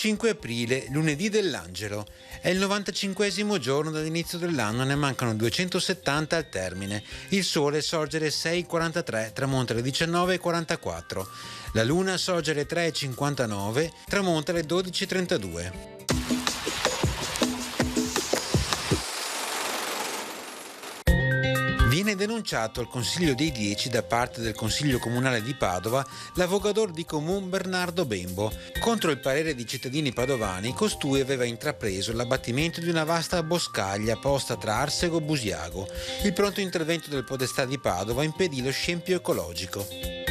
5 aprile, lunedì dell'Angelo. È il 95esimo giorno dall'inizio dell'anno, ne mancano 270 al termine. Il sole sorge alle 6:43, tramonta alle 19:44. La luna sorge alle 3:59, tramonta alle 12:32. Viene denunciato al Consiglio dei 10 da parte del Consiglio Comunale di Padova l'avogador di Comune Bernardo Bembo. Contro il parere di cittadini padovani, costui aveva intrapreso l'abbattimento di una vasta boscaglia posta tra Arsego e Busiago. Il pronto intervento del Podestà di Padova impedì lo scempio ecologico.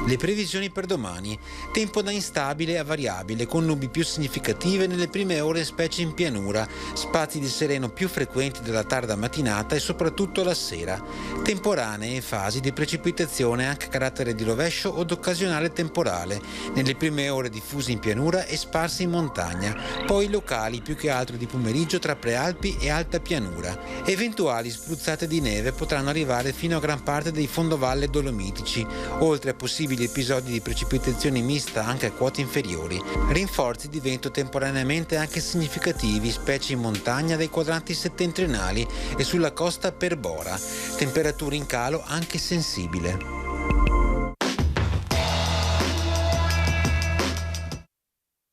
Le previsioni per domani: tempo da instabile a variabile, con nubi più significative nelle prime ore specie in pianura, spazi di sereno più frequenti dalla tarda mattinata e soprattutto la sera, temporanee e fasi di precipitazione anche a carattere di rovescio o occasionale temporale, nelle prime ore diffusi in pianura e sparsi in montagna, poi locali più che altro di pomeriggio tra prealpi e alta pianura. Eventuali spruzzate di neve potranno arrivare fino a gran parte dei fondovalle dolomitici, oltre a possibili episodi di precipitazioni mista anche a quote inferiori. Rinforzi di vento temporaneamente anche significativi, specie in montagna dai quadranti settentrionali e sulla costa per Bora. Temperature in calo anche sensibile.